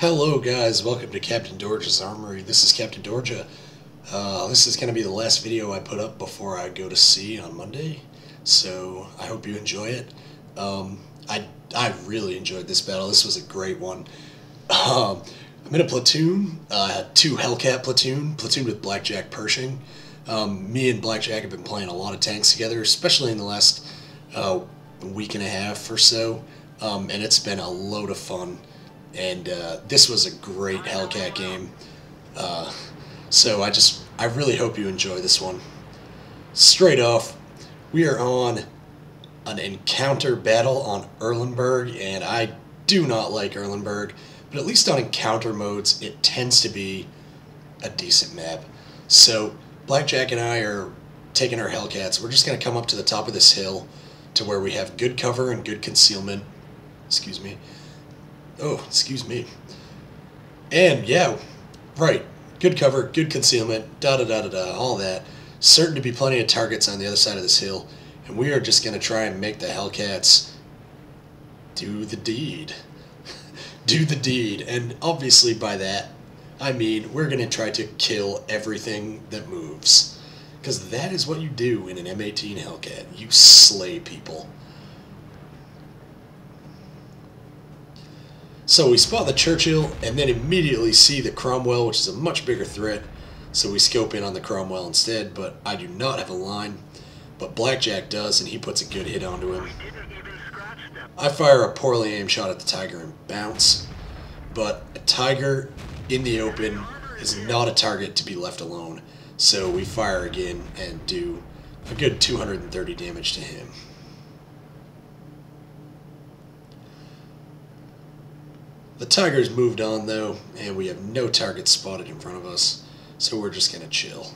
Hello guys, welcome to Captain Dorja's Armory. This is Captain Dorja. This is going to be the last video I put up before I go to sea on Monday, so I hope you enjoy it. I really enjoyed this battle. This was a great one. I'm in a platoon, 2 Hellcat platoon with Blackjack Pershing. Me and Blackjack have been playing a lot of tanks together, especially in the last week and a half or so, and it's been a load of fun. And this was a great Hellcat game, so I really hope you enjoy this one. Straight off, we are on an encounter battle on Erlenberg, and I do not like Erlenberg, but at least on encounter modes it tends to be a decent map. So Blackjack and I are taking our Hellcats. We're just going to come up to the top of this hill to where we have good cover and good concealment. Excuse me. Oh, excuse me. And yeah, right. Good cover, good concealment, all that. Certain to be plenty of targets on the other side of this hill. And we are just going to try and make the Hellcats do the deed. Do the deed. And obviously by that, I mean we're going to try to kill everything that moves. Because that is what you do in an M18 Hellcat. You slay people. So we spot the Churchill and then immediately see the Cromwell, which is a much bigger threat. So we scope in on the Cromwell instead, but I do not have a line. But Blackjack does, and he puts a good hit onto him. I fire a poorly aimed shot at the Tiger and bounce. But a Tiger in the open is not a target to be left alone. So we fire again and do a good 230 damage to him. The Tiger's moved on though, and we have no targets spotted in front of us, so we're just going to chill.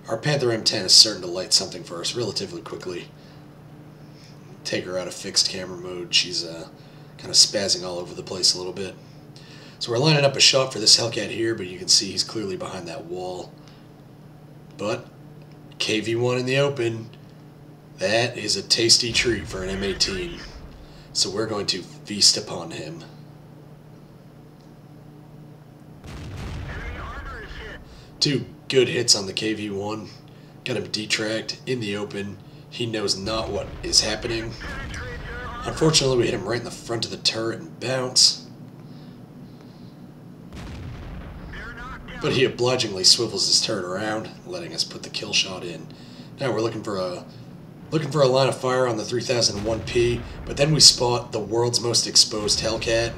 Our Panther M10 is starting to light something for us relatively quickly. Take her out of fixed camera mode. She's kind of spazzing all over the place a little bit. So we're lining up a shot for this Hellcat here, but you can see he's clearly behind that wall. But KV-1 in the open, that is a tasty treat for an M18. So we're going to feast upon him. Two good hits on the KV-1. Got him detracked in the open. He knows not what is happening. Unfortunately, we hit him right in the front of the turret and bounce. But he obligingly swivels his turret around, letting us put the kill shot in. Now we're looking for a line of fire on the 3001P, but then we spot the world's most exposed Hellcat,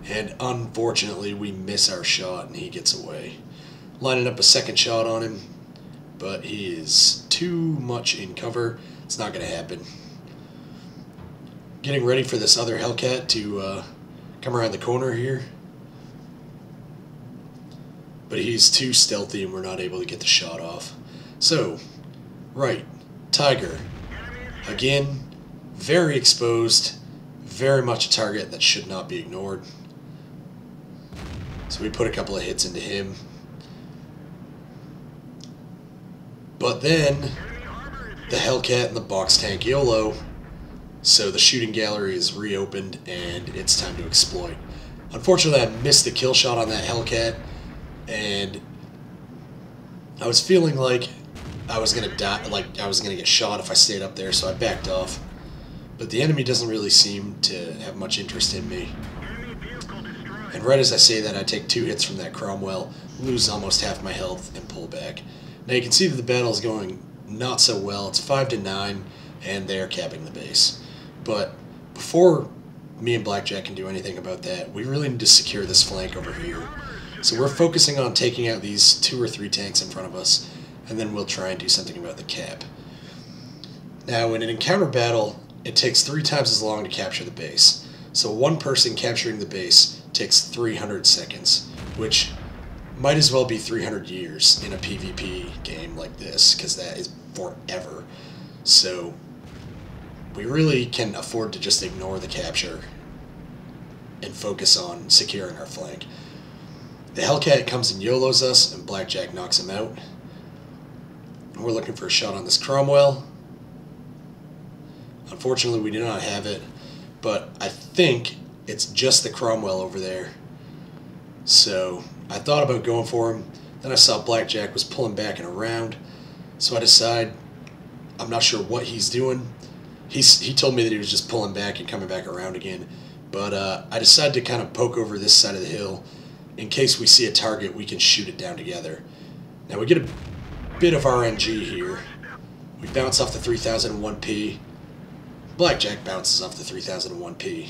and unfortunately we miss our shot and he gets away. Lining up a second shot on him, but he is too much in cover. It's not going to happen. Getting ready for this other Hellcat to come around the corner here. But he's too stealthy and we're not able to get the shot off. So, right, Tiger. Again, very exposed, very much a target that should not be ignored. So we put a couple of hits into him. But then, the Hellcat and the box tank YOLO, so the shooting gallery is reopened and it's time to exploit. Unfortunately, I missed the kill shot on that Hellcat, and I was feeling like I was gonna die, like I was gonna get shot if I stayed up there, so I backed off. But the enemy doesn't really seem to have much interest in me. And right as I say that, I take 2 hits from that Cromwell, lose almost half my health, and pull back. Now you can see that the battle is going not so well. It's 5-9, and they're capping the base. But before me and Blackjack can do anything about that, we really need to secure this flank over here. So we're focusing on taking out these 2 or 3 tanks in front of us, and then we'll try and do something about the cap. Now in an encounter battle, it takes 3 times as long to capture the base. So one person capturing the base takes 300 seconds, which might as well be 300 years in a PvP game like this, because that is forever. So we really can afford to just ignore the capture and focus on securing our flank. The Hellcat comes and YOLOs us, and Blackjack knocks him out. And we're looking for a shot on this Cromwell. Unfortunately, we do not have it, but I think it's just the Cromwell over there. So I thought about going for him. Then I saw Blackjack was pulling back and around. So I decide I'm not sure what he's doing. He told me that he was just pulling back and coming back around again. But I decided to kind of poke over this side of the hill. In case we see a target, we can shoot it down together. Now we get a bit of RNG here. We bounce off the 3001P. Blackjack bounces off the 3001P.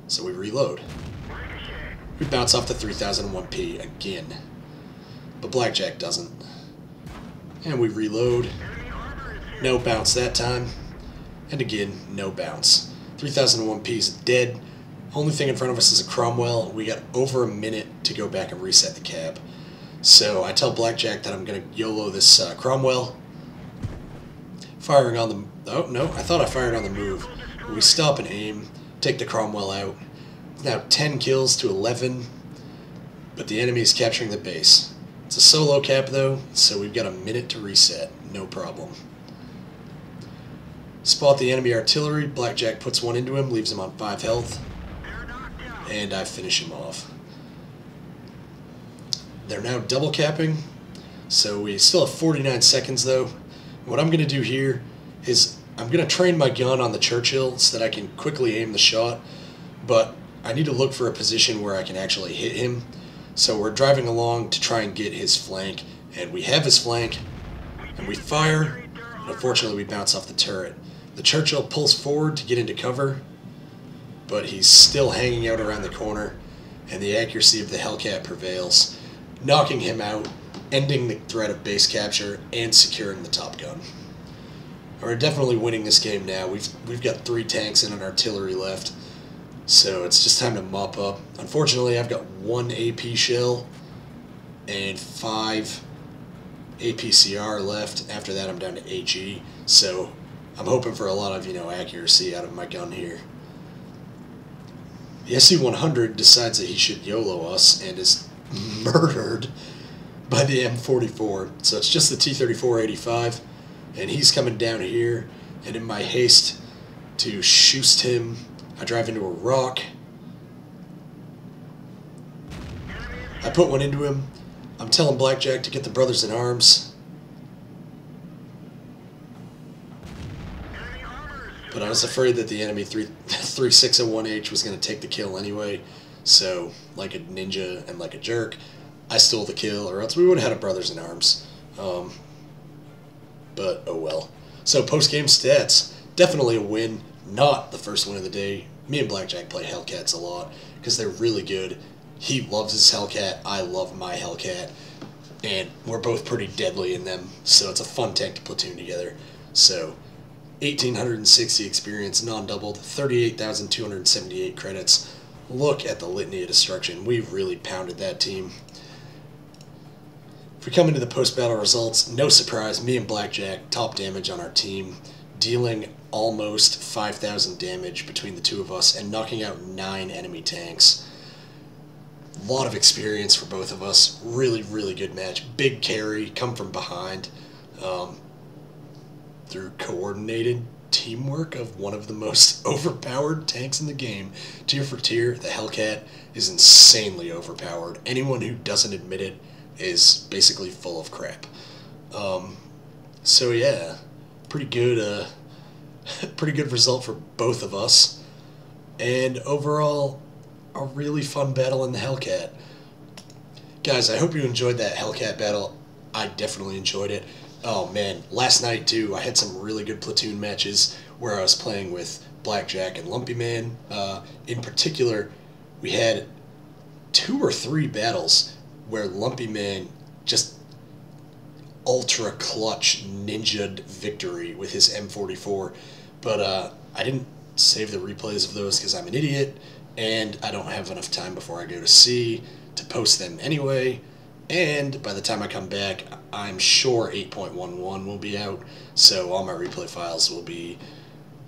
So we reload. We bounce off the 3001P again. But Blackjack doesn't. And we reload. No bounce that time. And again, no bounce. 3001P is dead. Only thing in front of us is a Cromwell. We got over a minute to go back and reset the cab. So I tell Blackjack that I'm going to YOLO this Cromwell. Firing on the... Oh, no, I thought I fired on the move. We stop and aim, take the Cromwell out. Now 10 kills to 11, but the enemy is capturing the base. It's a solo cap, though, so we've got a minute to reset. No problem. Spot the enemy artillery. Blackjack puts one into him, leaves him on 5 health. And I finish him off. They're now double capping, so we still have 49 seconds though. What I'm going to do here is I'm going to train my gun on the Churchill so that I can quickly aim the shot, but I need to look for a position where I can actually hit him. So we're driving along to try and get his flank, and we have his flank, and we fire, and unfortunately we bounce off the turret. The Churchill pulls forward to get into cover, but he's still hanging out around the corner, and the accuracy of the Hellcat prevails, knocking him out, ending the threat of base capture, and securing the Top Gun. We're definitely winning this game now. We've got 3 tanks and an artillery left, so it's just time to mop up. Unfortunately, I've got 1 AP shell and 5 APCR left. After that, I'm down to HE, so I'm hoping for a lot of, accuracy out of my gun here. The SC-100 decides that he should YOLO us and is murdered by the M44. So it's just the T-34-85, and he's coming down here, and in my haste to shoost him, I drive into a rock. I put one into him. I'm telling Blackjack to get the brothers in arms. But I was afraid that the enemy 3601H was going to take the kill anyway, so like a ninja and like a jerk, I stole the kill, or else we would have had a brothers in arms. But oh well. So post-game stats, definitely a win, not the first win of the day. Me and Blackjack play Hellcats a lot because they're really good. He loves his Hellcat, I love my Hellcat, and we're both pretty deadly in them, so it's a fun tank to platoon together. So 1,860 experience, non-doubled, 38,278 credits. Look at the litany of destruction. We've really pounded that team. If we come into the post-battle results, no surprise, me and Blackjack, top damage on our team, dealing almost 5,000 damage between the two of us and knocking out 9 enemy tanks. A lot of experience for both of us. Really, really good match. Big carry, come from behind. Through coordinated teamwork of one of the most overpowered tanks in the game. Tier for tier, the Hellcat is insanely overpowered. Anyone who doesn't admit it is basically full of crap. So yeah, pretty good result for both of us. And overall, a really fun battle in the Hellcat. Guys, I hope you enjoyed that Hellcat battle. I definitely enjoyed it. Oh man, last night too, I had some really good platoon matches where I was playing with Blackjack and Lumpy Man. In particular, we had 2 or 3 battles where Lumpy Man just ultra clutch ninja'd victory with his M44, but I didn't save the replays of those because I'm an idiot and I don't have enough time before I go to sea to post them anyway. And by the time I come back, I'm sure 8.11 will be out, so all my replay files will be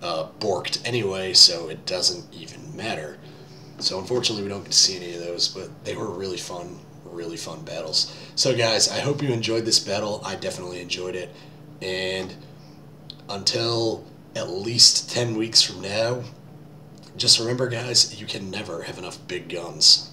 borked anyway, so it doesn't even matter. So unfortunately we don't get to see any of those, but they were really fun battles. So guys, I hope you enjoyed this battle. I definitely enjoyed it. And until at least 10 weeks from now, just remember guys, you can never have enough big guns.